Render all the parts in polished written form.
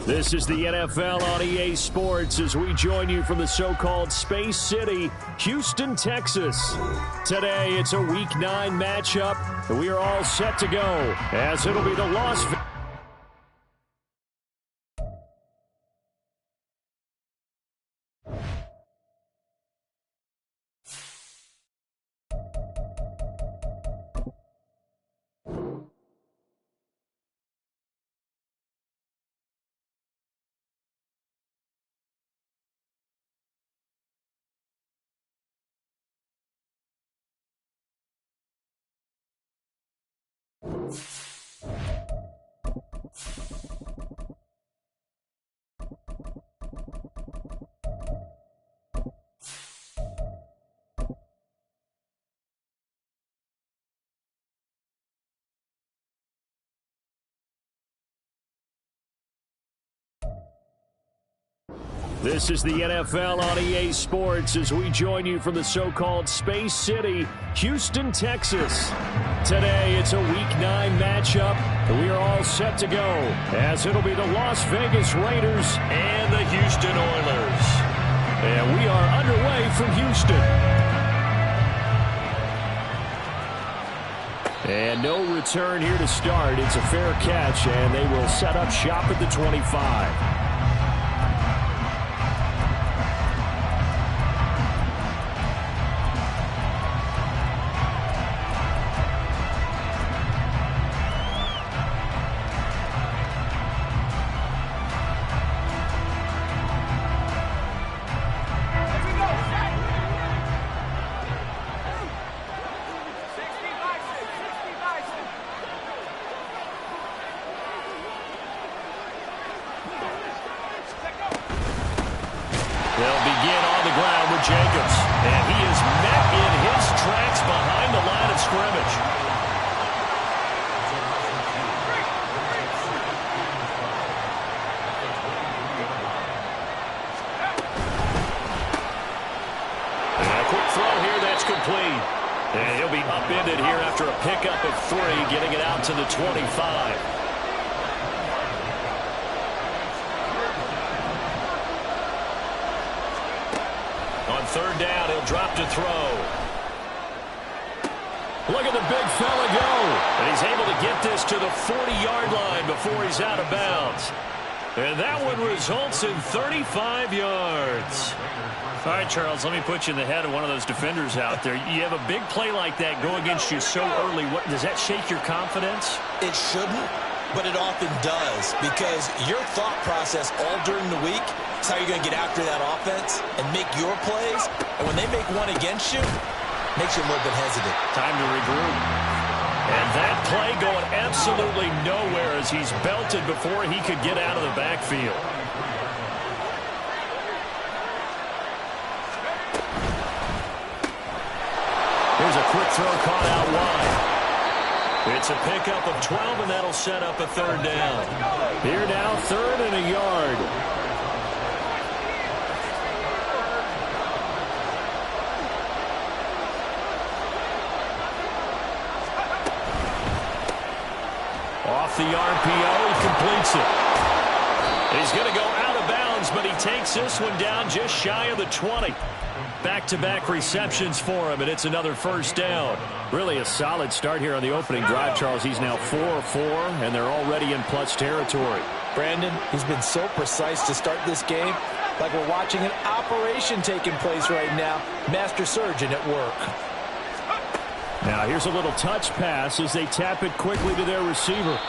This is the NFL on EA Sports as we join you from the so-called Space City, Houston, Texas. Today, it's a Week 9 matchup, and we are all set to go, as it'll be the Las Vegas. This is the NFL on EA Sports as we join you from the so-called Space City, Houston, Texas. Today, it's a Week 9 matchup, and we are all set to go, as it'll be the Las Vegas Raiders and the Houston Oilers. And we are underway from Houston. And no return here to start. It's a fair catch, and they will set up shop at the 25. They'll begin on the ground with Jacobs. And he is met in his tracks behind the line of scrimmage. And a quick throw here that's complete. And he'll be upended here after a pickup of 3, getting it out to the 25. On third down, he'll drop to throw. Look at the big fella go. And he's able to get this to the 40-yard line before he's out of bounds. And that one results in 35 yards. All right, Charles, let me put you in the head of one of those defenders out there. You have a big play like that go against you so early. Does that shake your confidence? It shouldn't, but it often does, because your thought process all during the week is how you're going to get after that offense and make your plays. And when they make one against you, it makes you a little bit hesitant. Time to regroup. And that play going absolutely nowhere as he's belted before he could get out of the backfield. Here's a quick throw caught out wide. It's a pickup of 12, and that'll set up a third down. Here now, 3rd and a yard. Off the RPO, he completes it. He's going to go out of bounds, but he takes this one down just shy of the 20. Back-to-back receptions for him, and it's another first down. Really a solid start here on the opening drive, Charles. He's now 4 of 4, and they're already in plus territory. Brandon, he's been so precise to start this game, like we're watching an operation taking place right now. Master surgeon at work. Now here's a little touch pass as they tap it quickly to their receiver.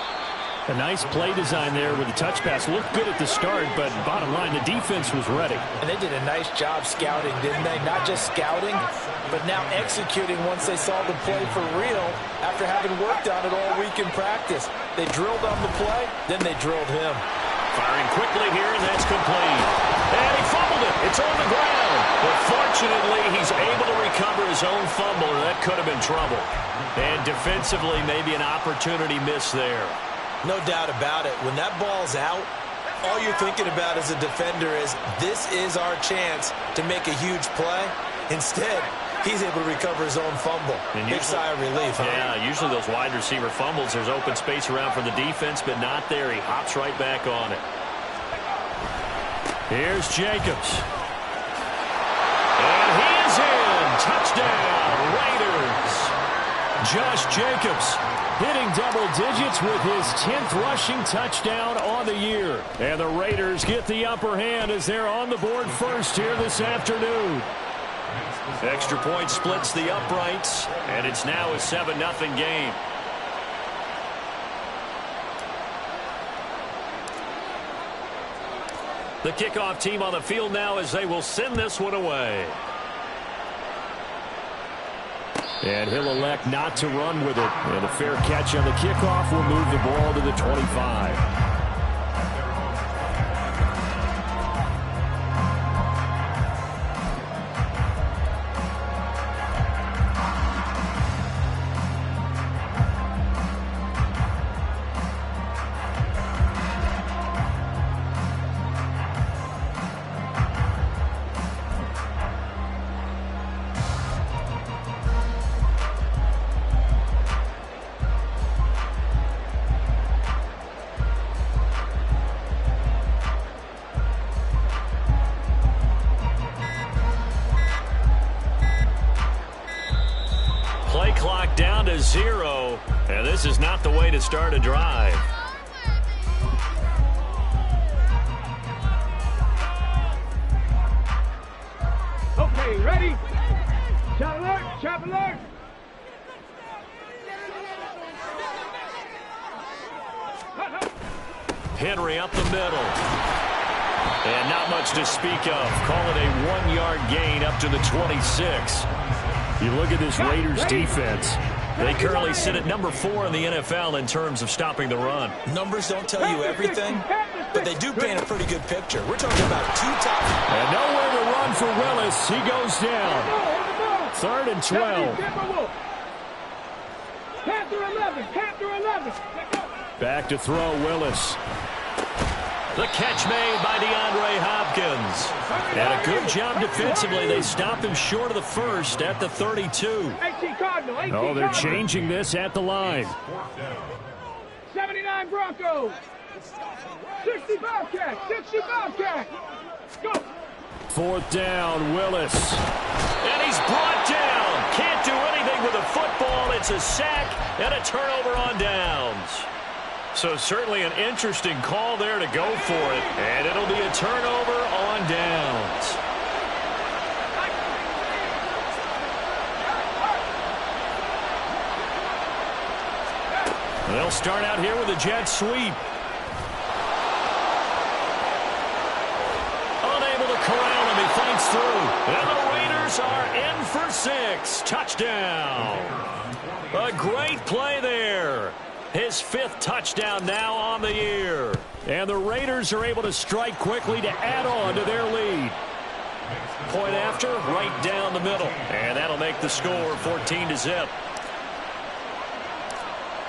A nice play design there with the touch pass. Looked good at the start, but bottom line, the defense was ready. And they did a nice job scouting, didn't they? Not just scouting, but now executing once they saw the play for real after having worked on it all week in practice. They drilled on the play, then they drilled him. Firing quickly here, and that's complete. And he fumbled it. It's on the ground. But fortunately, he's able to recover his own fumble, or that could have been trouble. And defensively, maybe an opportunity miss there. No doubt about it. When that ball's out, all you're thinking about as a defender is, this is our chance to make a huge play. Instead, he's able to recover his own fumble. Big sigh of relief, huh? Yeah, usually those wide receiver fumbles, there's open space around for the defense, but not there. He hops right back on it. Here's Jacobs. And he is in. Touchdown, Raiders. Josh Jacobs hitting double digits with his 10th rushing touchdown on the year. And the Raiders get the upper hand as they're on the board first here this afternoon. Extra point splits the uprights, and it's now a 7-0 game. The kickoff team on the field now as they will send this one away. And he'll elect not to run with it. And a fair catch on the kickoff will move the ball to the 25. Play clock down to 0, and this is not the way to start a drive. Okay, ready? Shot alert, shot alert. Henry up the middle. And not much to speak of. Call it a 1-yard gain up to the 26. You look at this Raiders defense. They currently sit at number 4 in the NFL in terms of stopping the run. Numbers don't tell you everything, but they do paint a pretty good picture. We're talking about 2 top. And nowhere to run for Willis. He goes down. 3rd and 12. Panther 11, Panther 11. Back to throw, Willis. The catch made by DeAndre Hopkins. And a good job defensively. They stopped him short of the first at the 32. Oh, they're changing this at the line. 79 Broncos. 60 Bobcats, 60 Bobcats. Go. 4th down, Willis. And he's brought down. Can't do anything with the football. It's a sack and a turnover on downs. So certainly an interesting call there to go for it. And it'll be a turnover on downs. They'll start out here with a jet sweep. Unable to corral him. He fights through. And the Raiders are in for 6. Touchdown. A great play there. His 5th touchdown now on the year. And the Raiders are able to strike quickly to add on to their lead. Point after, right down the middle. And that'll make the score 14-0.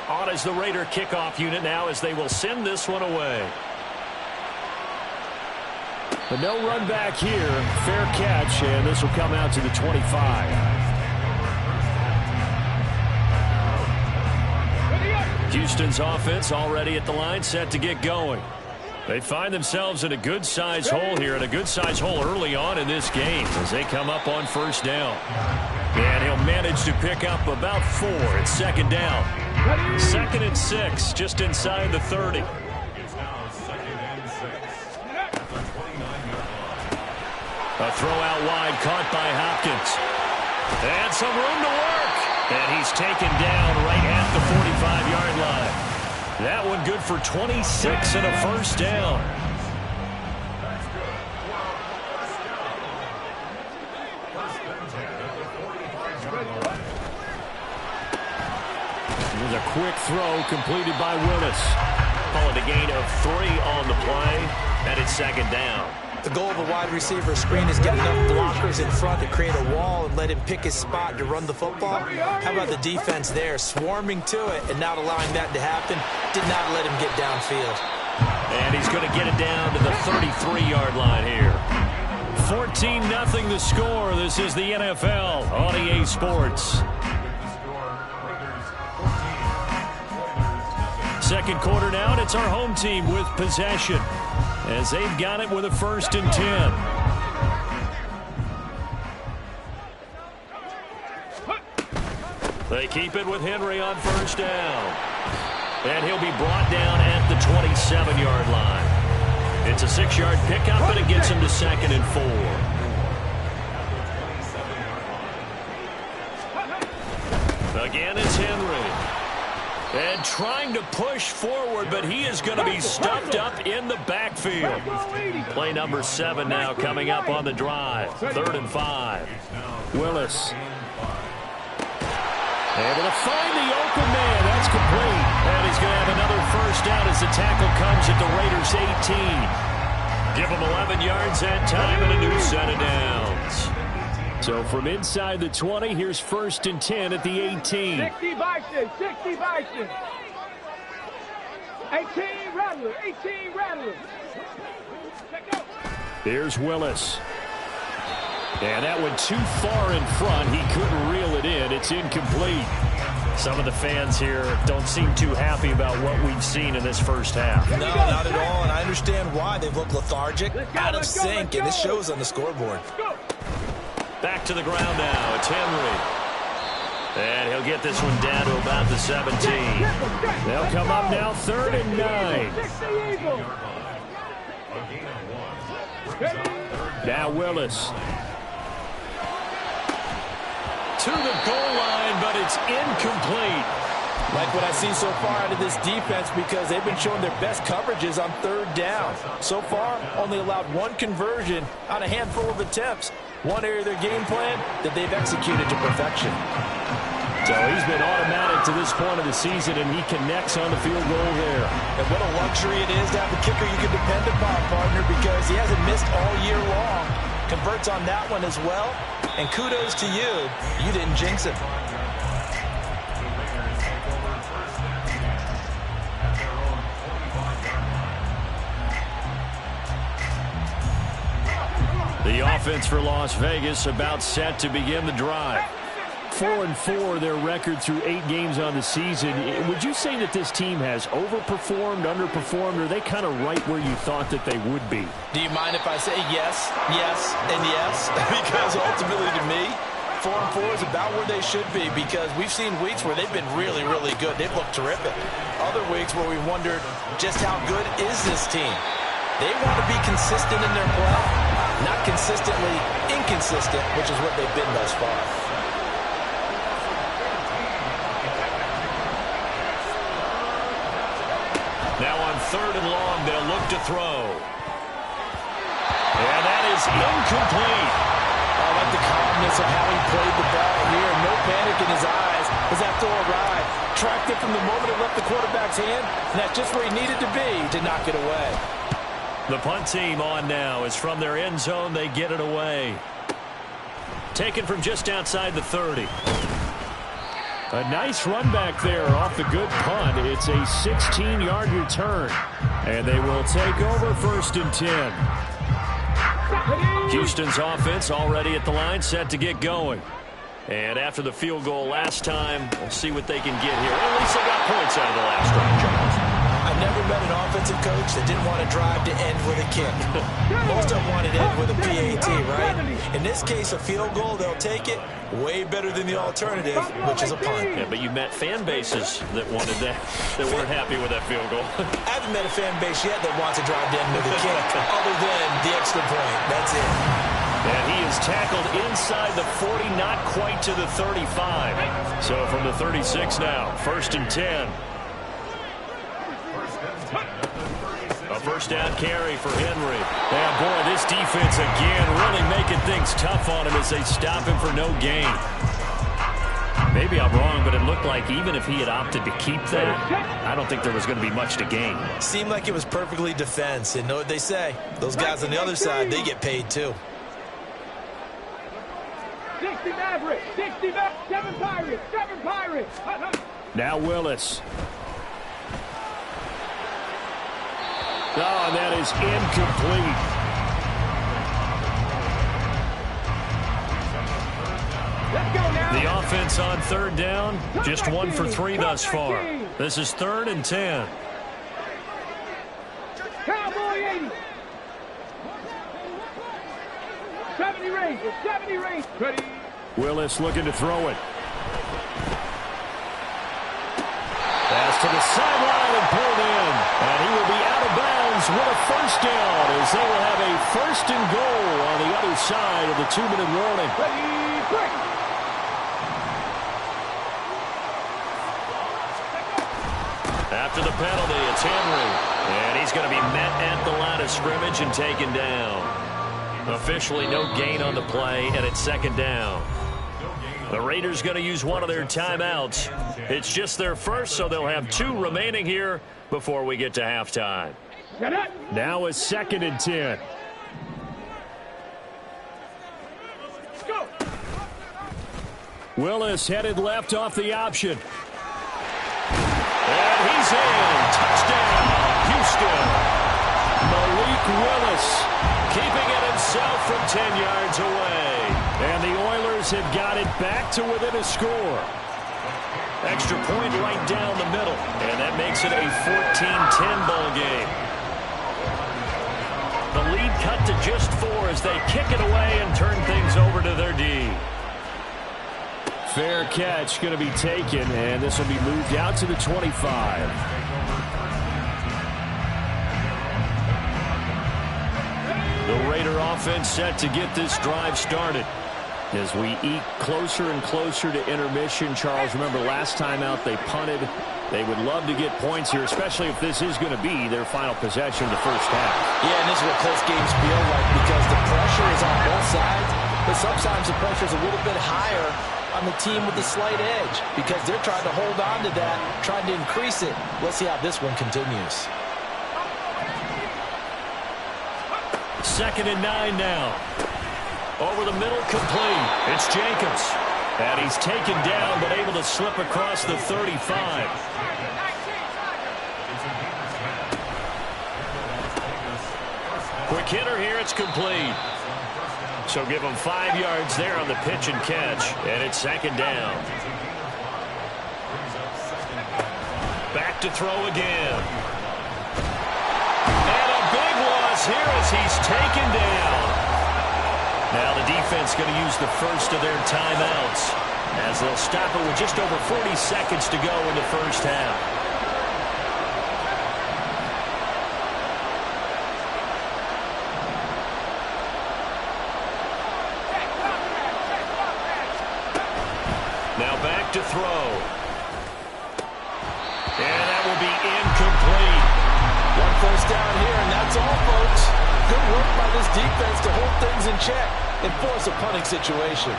On is the Raider kickoff unit now as they will send this one away. But no run back here. Fair catch, and this will come out to the 25. Houston's offense already at the line, set to get going. They find themselves in a good-sized hole here, and a good-sized hole early on in this game as they come up on 1st down. And he'll manage to pick up about 4. It's 2nd down. 2nd and 6, just inside the 30. A throw out wide, caught by Hopkins. And some room to work. And he's taken down right at the 45-yard line. That one good for 26 and a first down. Here's a quick throw completed by Willis. Call it a gain of 3 on the play, and it's second down. The goal of a wide receiver screen is get enough blockers in front to create a wall and let him pick his spot to run the football. How about the defense there, swarming to it and not allowing that to happen? Did not let him get downfield. And he's going to get it down to the 33-yard line here. 14-0 the score. This is the NFL on EA Sports. Second quarter now, and it's our home team with possession as they've got it with a 1st and 10. They keep it with Henry on 1st down. And he'll be brought down at the 27-yard line. It's a 6-yard pickup, and it gets him to 2nd and 4. Again, it's Henry. And trying to push forward, but he is going to be stuffed up in the backfield. Play number 7 now coming up on the drive. 3rd and 5. Willis. Able to find the open man. That's complete. And he's going to have another first down as the tackle comes at the Raiders' 18. Give him 11 yards that time and a new set of downs. So from inside the 20, here's 1st and 10 at the 18. 60 Bison, 60 Bison. 18 Rattler, 18 Rattler. Here's Willis. And that went too far in front. He couldn't reel it in. It's incomplete. Some of the fans here don't seem too happy about what we've seen in this first half. No, not at all, and I understand why. They've looked lethargic, out of sync, and this shows on the scoreboard. Back to the ground now. It's Henry. And he'll get this one down to about the 17. They'll come up now 3rd and 9. Now Willis. To the goal line, but it's incomplete. Like what I see so far out of this defense because they've been showing their best coverages on 3rd down. So far, only allowed 1 conversion on a handful of attempts. One area of their game plan that they've executed to perfection. So he's been automatic to this point of the season, and he connects on the field goal there. And what a luxury it is to have a kicker you can depend upon, partner, because he hasn't missed all year long. Converts on that one as well. And kudos to you. You didn't jinx it. The offense for Las Vegas about set to begin the drive. 4-4 their record through 8 games on the season. Would you say that this team has overperformed, underperformed, or are they kind of right where you thought that they would be? Do you mind if I say yes, yes, and yes? Because ultimately to me, 4-4 is about where they should be because we've seen weeks where they've been really, really good. They've looked terrific. Other weeks where we wondered just how good is this team? They want to be consistent in their play, not consistently inconsistent, which is what they've been thus far. Now on 3rd and long, they'll look to throw. And that is incomplete. I like the calmness of how he played the ball here. No panic in his eyes as that throw arrived. Tracked it from the moment it left the quarterback's hand, and that's just where he needed to be to knock it away. The punt team on now is from their end zone. They get it away. Taken from just outside the 30. A nice run back there off the good punt. It's a 16-yard return. And they will take over 1st and 10. Houston's offense already at the line, set to get going. And after the field goal last time, we'll see what they can get here. At least they got points out of the last drive, Charles. I've never met an offensive coach that didn't want to drive to end with a kick. Most of them wanted to end with a PAT, right? In this case, a field goal, they'll take it. Way better than the alternative, which is a punt. Yeah, but you met fan bases that wanted that, that weren't happy with that field goal. I haven't met a fan base yet that wants to drive to end with a kick, other than the extra point. That's it. And he is tackled inside the 40, not quite to the 35. So from the 36 now, 1st and 10. first down carry for Henry. Yeah, boy, this defense again really making things tough on him as they stop him for no gain. Maybe I'm wrong, but it looked like even if he had opted to keep that, I don't think there was going to be much to gain. Seemed like it was perfectly defense. And know what they say? Those guys on the other side, they get paid too. 60 Maverick, 60 Maverick, 7 Pirates, 7 Pirates. Now Willis. Oh, and that is incomplete. The offense on third down, just 1 for 3 thus far. This is 3rd and 10. Cowboy 80. 70 range, 70 range. Ready. Willis looking to throw it. Pass to the sideline and pulled in. And he will be out of bounds with a first down as they will have a 1st and goal on the other side of the 2-minute warning. Ready, break. After the penalty, it's Henry. And he's going to be met at the line of scrimmage and taken down. Officially no gain on the play, and it's 2nd down. The Raiders going to use one of their timeouts. It's just their first, so they'll have 2 remaining here before we get to halftime. Now it's 2nd and 10. Go. Willis headed left off the option. And he's in. Touchdown, Houston. Malik Willis keeping it himself from 10 yards away. And the Oilers have got it back to within a score. Extra point right down the middle. And that makes it a 14-10 ball game. The lead cut to just 4 as they kick it away and turn things over to their D. Fair catch going to be taken, and this will be moved out to the 25. The Raider offense set to get this drive started. As we eat closer and closer to intermission, Charles, remember last time out they punted. They would love to get points here, especially if this is going to be their final possession of the first half. Yeah, and this is what close games feel like because the pressure is on both sides, but sometimes the pressure is a little bit higher on the team with the slight edge because they're trying to hold on to that, trying to increase it. Let's see how this one continues. 2nd and 9 now. Over the middle, complete. It's Jacobs. And he's taken down, but able to slip across the 35. Quick hitter here, it's complete. So give him 5 yards there on the pitch and catch, and it's 2nd down. Back to throw again. And a big loss here as he's taken down. Now the defense going to use the first of their timeouts as they'll stop it with just over 40 seconds to go in the first half. Now back to throw. And that will be incomplete. 1 first down here, and that's all, folks. Good work by this defense to hold things in check and force a punting situation.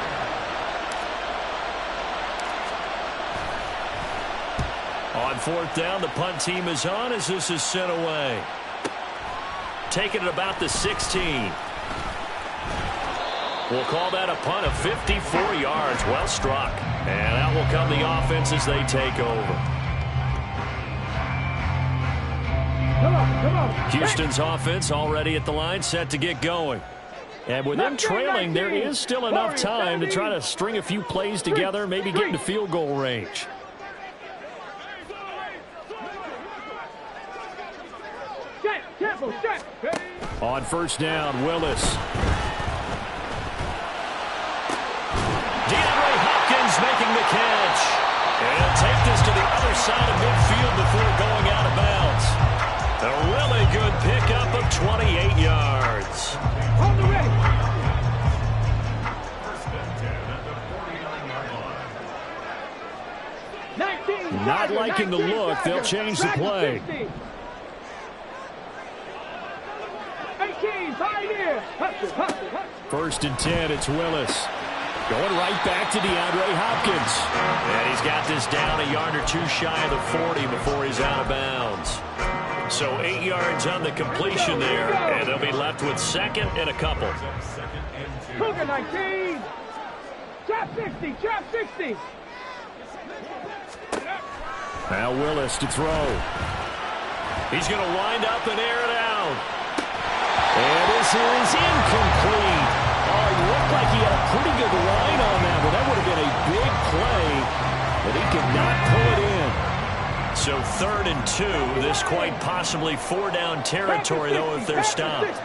On 4th down, the punt team is on as this is sent away. Taking it about the 16. We'll call that a punt of 54 yards. Well struck. And out will come the offense as they take over. Come on. Houston's offense already at the line, set to get going. And with them trailing, there is still enough time to try to string a few plays together, maybe get into field goal range. On 1st down, Willis. DeAndre Hopkins making the catch. And he'll take this to the other side of midfield before going out of bounds. A really good pickup of 28 yards. On the ready. Not liking the look, they'll change the play. 19, pioneer. Hustle, hustle, hustle. 1st and 10, it's Willis. Going right back to DeAndre Hopkins. And he's got this down a yard or two shy of the 40 before he's out of bounds. So 8 yards on the completion there, and they'll be left with 2nd and a couple. Cougar 19. Trap 60, trap 60. Now Willis to throw. He's going to wind up and air it out. And this is incomplete. Oh, he looked like he had a pretty good line on that one. That would have been a big play, but he could not pull it in. So 3rd and 2. This quite possibly 4-down territory, though, if they're stopped.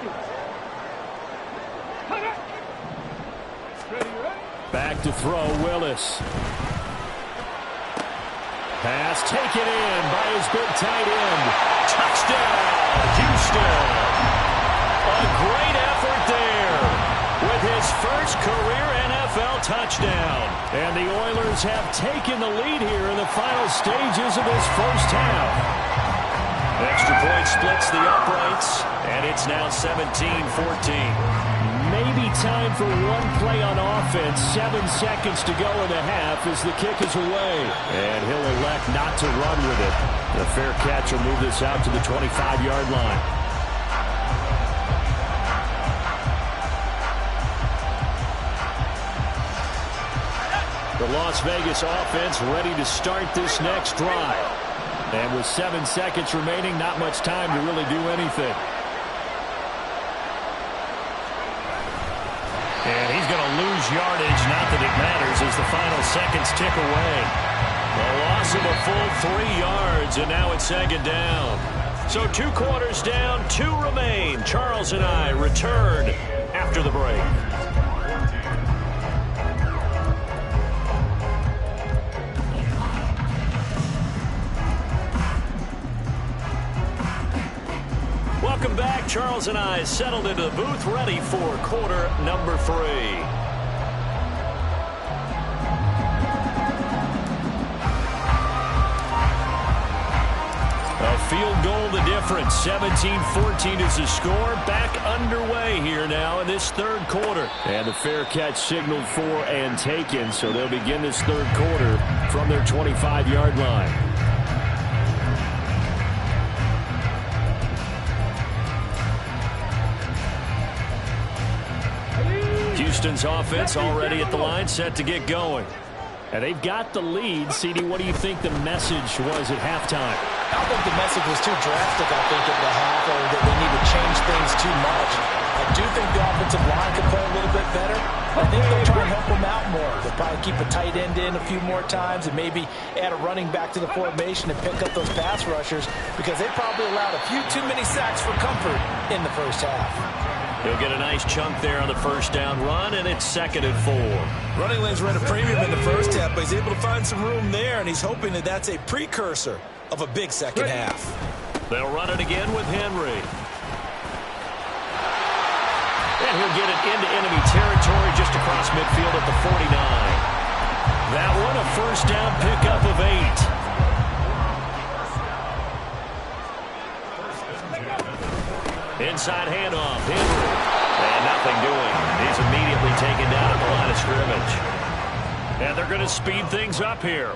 Back to throw, Willis. Pass taken in by his big tight end. Touchdown, Houston. A great effort there with his first career NFL touchdown. And the Oilers have taken the lead here in the final stages of this first half. Extra point splits the uprights, and it's now 17-14. Maybe time for one play on offense. 7 seconds to go in the half as the kick is away. And he'll elect not to run with it. The fair catch will move this out to the 25-yard line. The Las Vegas offense ready to start this next drive. And with 7 seconds remaining, not much time to really do anything. And he's going to lose yardage, not that it matters, as the final seconds tick away. A loss of a full 3 yards, and now it's 2nd down. So 2 quarters down, 2 remain. Charles and I return after the break. Welcome back. Charles and I settled into the booth, ready for quarter number 3. A field goal the difference. 17-14 is the score. Back underway here now in this 3rd quarter. And the fair catch signaled for and taken, so they'll begin this 3rd quarter from their 25-yard line. Houston's offense already at the line, set to get going. And they've got the lead. CD, what do you think the message was at halftime? I don't think the message was too drastic, I think, at the half, or that they need to change things too much. I do think the offensive line could play a little bit better. I think they'll try and help them out more. They'll probably keep a tight end in a few more times and maybe add a running back to the formation and pick up those pass rushers, because they probably allowed a few too many sacks for comfort in the first half. He'll get a nice chunk there on the 1st down run, and it's 2nd and 4. Running lanes were at a premium in the first half, but he's able to find some room there, and he's hoping that that's a precursor of a big second half. They'll run it again with Henry. And he'll get it into enemy territory just across midfield at the 49. That one a 1st down pickup of 8. Inside handoff, Henry. And nothing doing. He's immediately taken down at the line of scrimmage. And they're going to speed things up here.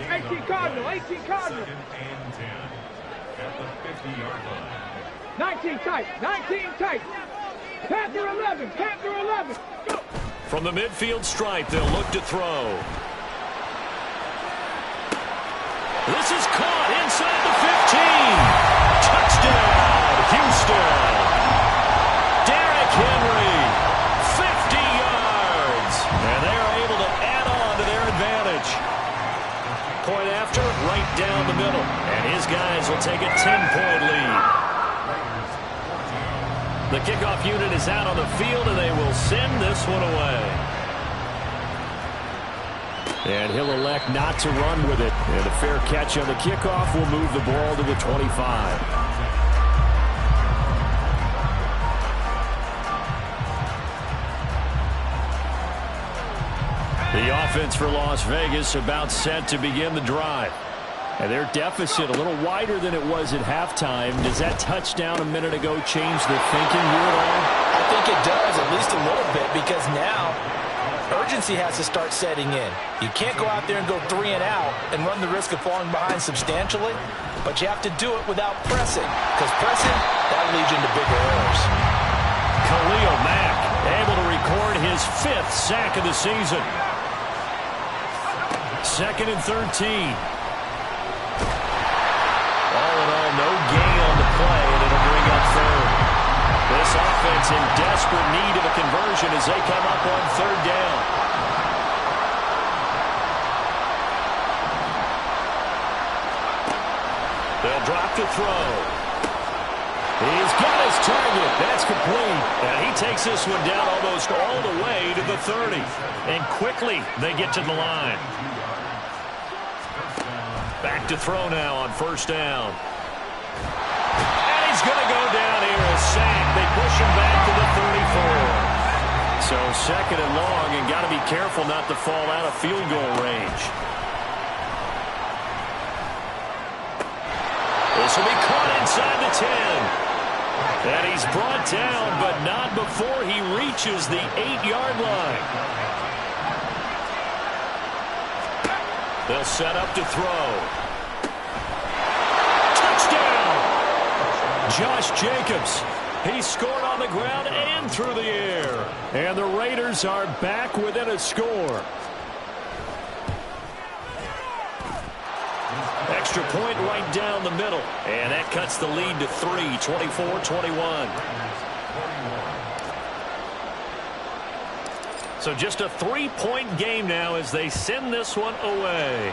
18 Cardinal, 18 Cardinal. 19 tight, 19 tight. Panther 11, Panther 11. Go. From the midfield stripe, they'll look to throw. This is caught inside the 15. Touchdown, Houston. Derrick Henry, 50 yards. And they are able to add on to their advantage. Point after, right down the middle. And his guys will take a 10-point lead. The kickoff unit is out on the field, and they will send this one away. And he'll elect not to run with it. And a fair catch on the kickoff will move the ball to the 25. The offense for Las Vegas about set to begin the drive. And their deficit a little wider than it was at halftime. Does that touchdown a minute ago change their thinking here at all? I think it does, at least a little bit, because now urgency has to start setting in. You can't go out there and go 3 and out and run the risk of falling behind substantially, but you have to do it without pressing, because pressing, that leads you into bigger errors. Khalil Mack able to record his 5th sack of the season. 2nd and 13. All in all, no gain on the play, and it'll bring up 3rd. This offense in desperate need of a conversion as they come up on 3rd down. They'll drop to throw. He's got his target. That's complete. And he takes this one down almost all the way to the 30. And quickly they get to the line. Back to throw now on 1st down. And he's going to go down here, a sack. They push him back to the 34. So 2nd and long, and got to be careful not to fall out of field goal range. This will be caught inside the 10. And he's brought down, but not before he reaches the 8-yard line. They'll set up to throw. Touchdown! Josh Jacobs. He scored on the ground and through the air. And the Raiders are back within a score. Extra point right down the middle. And that cuts the lead to 3, 24-21. So just a 3-point game now as they send this one away.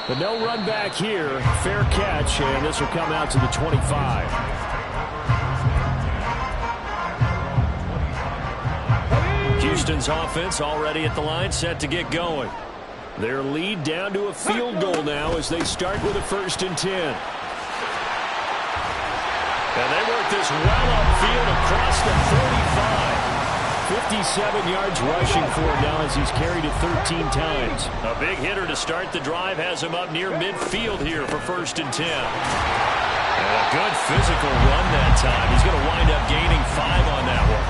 But no run back here. Fair catch, and this will come out to the 25. Houston's offense already at the line, set to get going. Their lead down to a field goal now as they start with a 1st and 10. And they work this well upfield across the 35. 57 yards rushing for him now as he's carried it 13 times. A big hitter to start the drive has him up near midfield here for 1st and 10. And a good physical run that time. He's going to wind up gaining 5 on that one.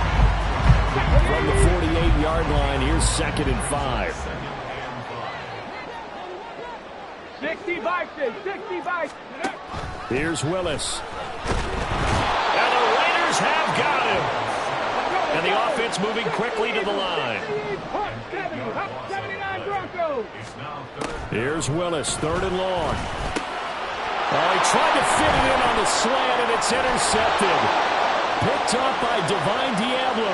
From the 48-yard line, here's 2nd and 5. 60 Vikings, 60 Vikings. Here's Willis. And the Raiders have got him. And the offense moving quickly to the line. 79 Broncos. Here's Willis, 3rd and long. Oh, he tried to fit it in on the slant, and it's intercepted. Picked up by Divine Diablo.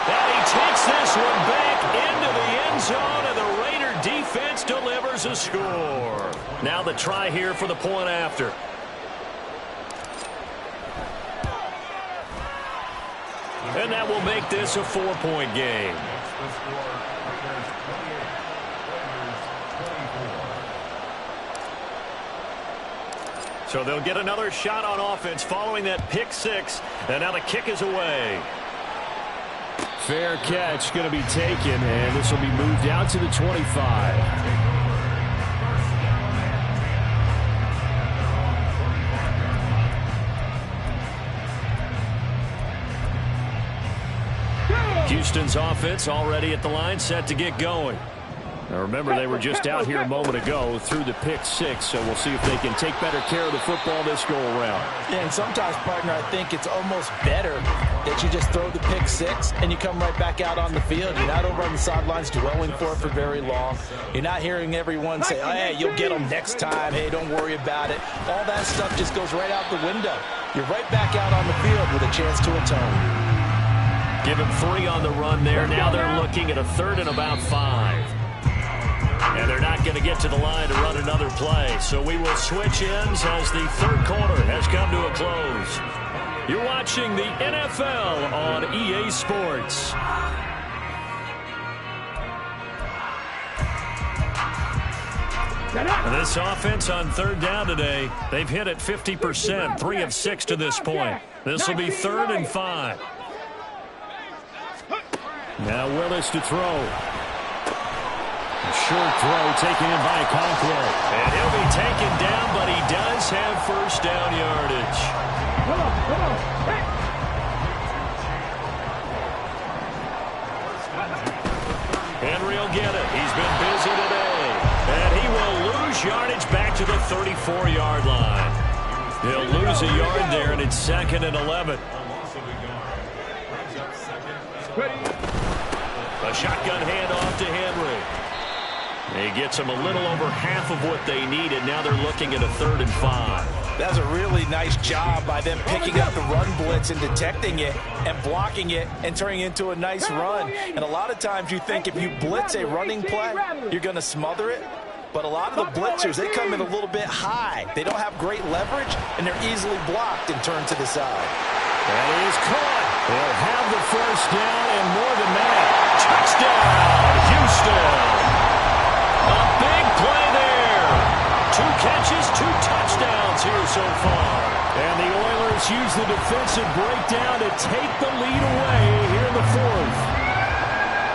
And he takes this one back into the end zone, and the Raider defense delivers a score. Now the try here for the point after. And that will make this a 4-point game. So they'll get another shot on offense following that pick 6. And now the kick is away. Fair catch going to be taken, and this will be moved out to the 25. Houston's offense already at the line, set to get going. Now remember, they were just out here a moment ago through the pick 6, so we'll see if they can take better care of the football this go-around. Yeah, and sometimes, partner, I think it's almost better that you just throw the pick 6 and you come right back out on the field. You're not over on the sidelines dwelling for it for very long. You're not hearing everyone say, oh, hey, you'll get them next time. Hey, don't worry about it. All that stuff just goes right out the window. You're right back out on the field with a chance to atone. Give him 3 on the run there. Now they're looking at a 3rd and about 5. And they're not going to get to the line to run another play. So we will switch ends as the 3rd quarter has come to a close. You're watching the NFL on EA Sports. And this offense on 3rd down today, they've hit it 50%, 3 of 6 to this point. This will be 3rd and 5. Now Willis to throw. Short throw taken in by Conquo. And he'll be taken down, but he does have first down yardage. Come on. Hey. Henry will get it. He's been busy today. And he will lose yardage back to the 34-yard line. He'll lose a yard there, and it's 2nd and 11. A shotgun handoff to Henry. He gets them a little over half of what they needed. Now they're looking at a 3rd and 5. That's a really nice job by them picking up the run blitz and detecting it and blocking it and turning it into a nice run. And a lot of times you think if you blitz a running play, you're going to smother it. But a lot of the blitzers, they come in a little bit high. They don't have great leverage, and they're easily blocked and turned to the side. That is caught. They'll have the first down and more than that. Touchdown, Houston. A big play there. 2 catches, 2 touchdowns here so far. And the Oilers use the defensive breakdown to take the lead away here in the 4th.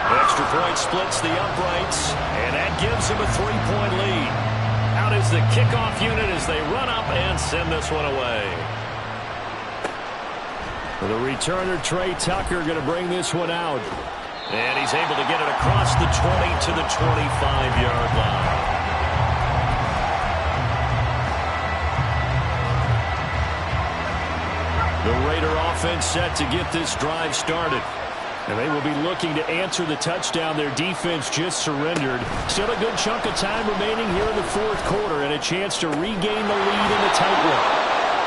Extra point splits the uprights, and that gives them a 3-point lead. Out is the kickoff unit as they run up and send this one away. The returner, Trey Tucker, going to bring this one out. And he's able to get it across the 20 to the 25-yard line. The Raider offense set to get this drive started. And they will be looking to answer the touchdown their defense just surrendered. Still a good chunk of time remaining here in the 4th quarter and a chance to regain the lead in the tightrope.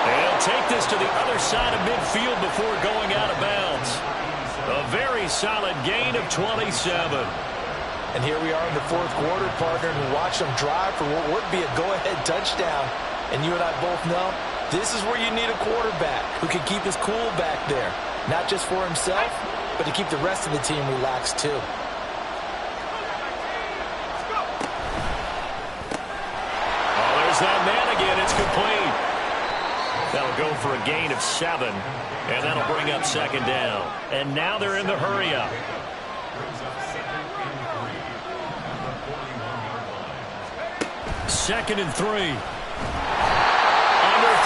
They'll take this to the other side of midfield before going out of bounds. A very solid gain of 27. And here we are in the 4th quarter, partner, and watch them drive for what would be a go-ahead touchdown. And you and I both know this is where you need a quarterback who can keep his cool back there. Not just for himself, but to keep the rest of the team relaxed too. Oh, there's that man again. It's complete. That'll go for a gain of 7, and that'll bring up 2nd down. And now they're in the hurry-up. Second and 3. Under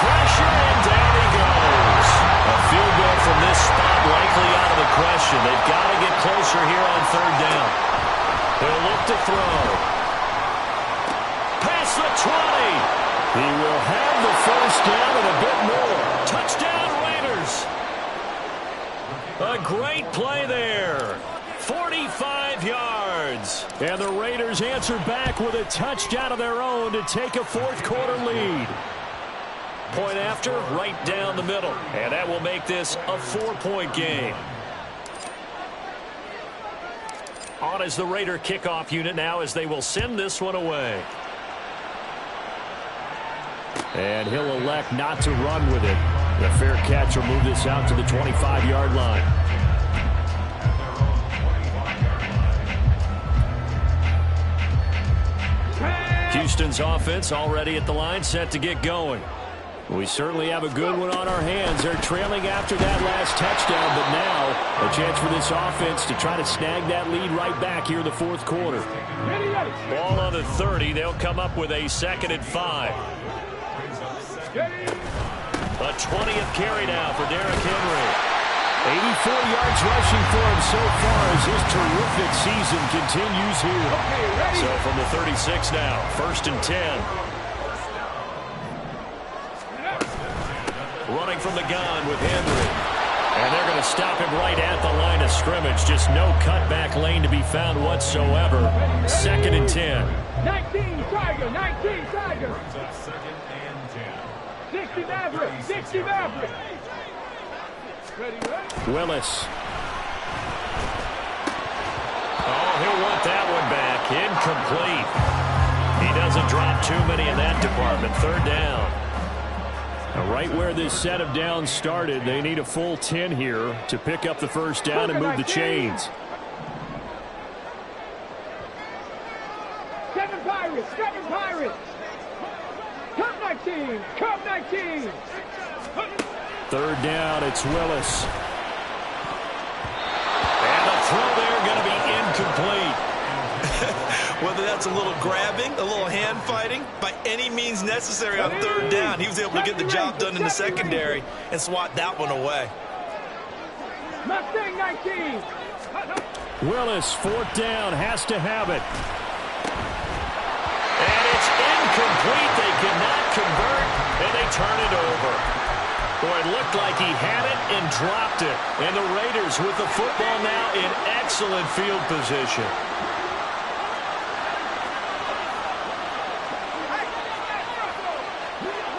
pressure, and down he goes. A field goal from this spot likely out of the question. They've got to get closer here on 3rd down. They'll look to throw. Past the 20. He will have the first down and a bit more. Touchdown, Raiders. A great play there. 45 yards. And the Raiders answer back with a touchdown of their own to take a 4th quarter lead. Point after, right down the middle. And that will make this a 4-point game. On is the Raider kickoff unit now as they will send this one away. And he'll elect not to run with it. The fair catch will move this out to the 25-yard line. Houston's offense already at the line, set to get going. We certainly have a good one on our hands. They're trailing after that last touchdown, but now a chance for this offense to try to snag that lead right back here in the 4th quarter. Ball on the 30. They'll come up with a 2nd and 5. A 20th carry now for Derrick Henry. 84 yards rushing for him so far as his terrific season continues here. So from the 36 now, 1st and 10. Running from the gun with Henry. And they're going to stop him right at the line of scrimmage. Just no cutback lane to be found whatsoever. 2nd and 10. 19 Tiger, 19 Tiger. 60 Maverick, 60 Maverick. Willis. Oh, he'll want that one back. Incomplete. He doesn't drop too many in that department. 3rd down. Now, right where this set of downs started, they need a full 10 here to pick up the first down and move the chains. 7 Pirates, 7 Pirates. Come 19, come 19. 3rd down, it's Willis. And the throw there going to be incomplete. Whether that's a little grabbing, a little hand fighting, by any means necessary on third down, he was able to get the job done in the secondary and swat that one away. Mustang 19. Willis, fourth down, has to have it. And it's incomplete. They cannot convert, and they turn it over. Boy, it looked like he had it and dropped it. And the Raiders with the football now in excellent field position.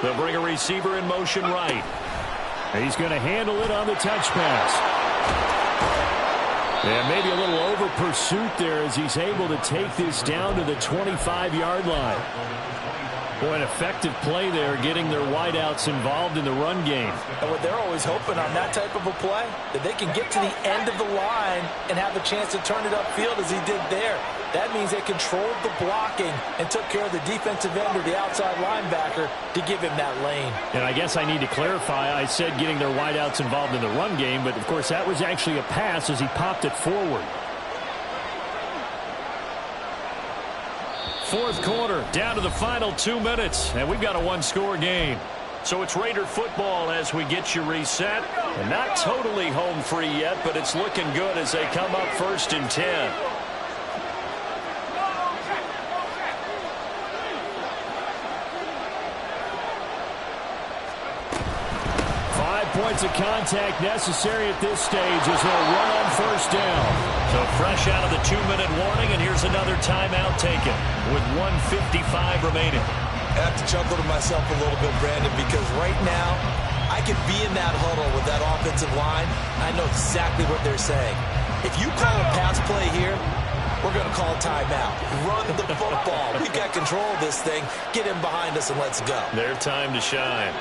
They'll bring a receiver in motion right. He's going to handle it on the touch pass. And maybe a little over pursuit there as he's able to take this down to the 25-yard line. Boy, an effective play there, getting their wideouts involved in the run game. And what they're always hoping on that type of a play, that they can get to the end of the line and have a chance to turn it upfield as he did there. That means they controlled the blocking and took care of the defensive end or the outside linebacker to give him that lane. And I guess I need to clarify, I said getting their wideouts involved in the run game, but of course that was actually a pass as he popped it forward. Fourth quarter, down to the final 2 minutes, and we've got a one-score game. So it's Raider football as we get you reset. And not totally home free yet, but it's looking good as they come up 1st and 10. 5 points of contact necessary at this stage as they'll run on 1st down. So fresh out of the 2-minute warning, and here's another timeout taken with 1:55 remaining. I have to chuckle to myself a little bit, Brandon, because right now I could be in that huddle with that offensive line. I know exactly what they're saying. If you call a pass play here, we're going to call a timeout. Run the football. We've got control of this thing. Get him behind us and let's go. Their time to shine.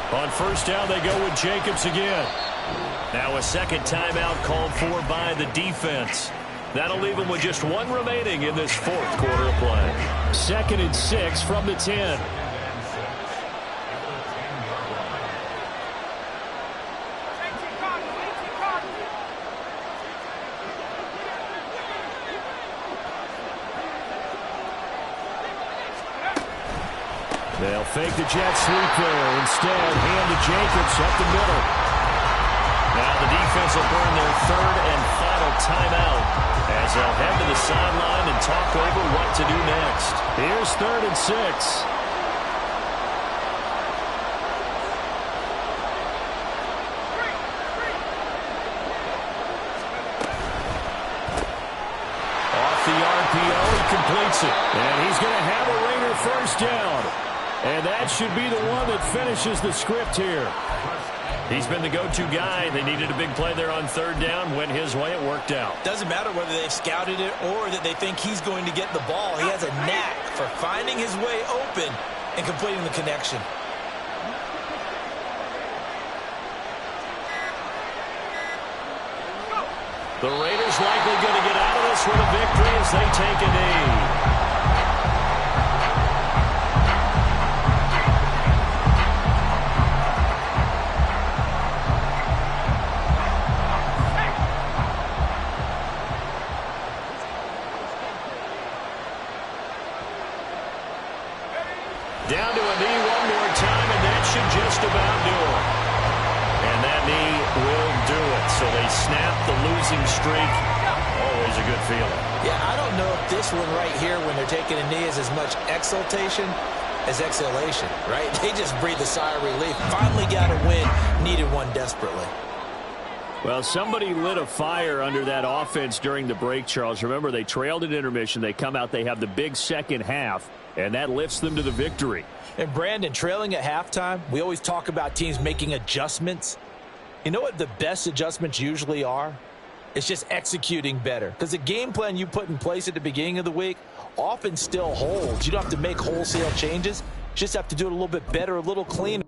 On 1st down, they go with Jacobs again. Now a second timeout called for by the defense. That'll leave them with just 1 remaining in this 4th quarter of play. 2nd and 6 from the 10. They'll fake the jet sweep there. Instead, hand to Jacobs up the middle. Now the defense will burn their 3rd and final timeout as they'll head to the sideline and talk over what to do next. Here's 3rd and 6. Off the RPO, he completes it. And he's going to have a Raider 1st down. And that should be the one that finishes the script here. He's been the go-to guy. They needed a big play there on 3rd down. Went his way. It worked out. Doesn't matter whether they've scouted it or that they think he's going to get the ball. He has a knack for finding his way open and completing the connection. The Raiders likely going to get out of this with a victory as they take a knee. Down to a knee one more time, and that should just about do it. And that knee will do it. So they snap the losing streak. Always a good feeling. Yeah, I don't know if this one right here, when they're taking a knee, is as much exultation as exhalation, right? They just breathe a sigh of relief. Finally got a win. Needed one desperately. Well, somebody lit a fire under that offense during the break, Charles. Remember, they trailed at intermission. They come out, they have the big second half, and that lifts them to the victory. And, Brandon, trailing at halftime, we always talk about teams making adjustments. You know what the best adjustments usually are? It's just executing better. Because the game plan you put in place at the beginning of the week often still holds. You don't have to make wholesale changes. You just have to do it a little bit better, a little cleaner.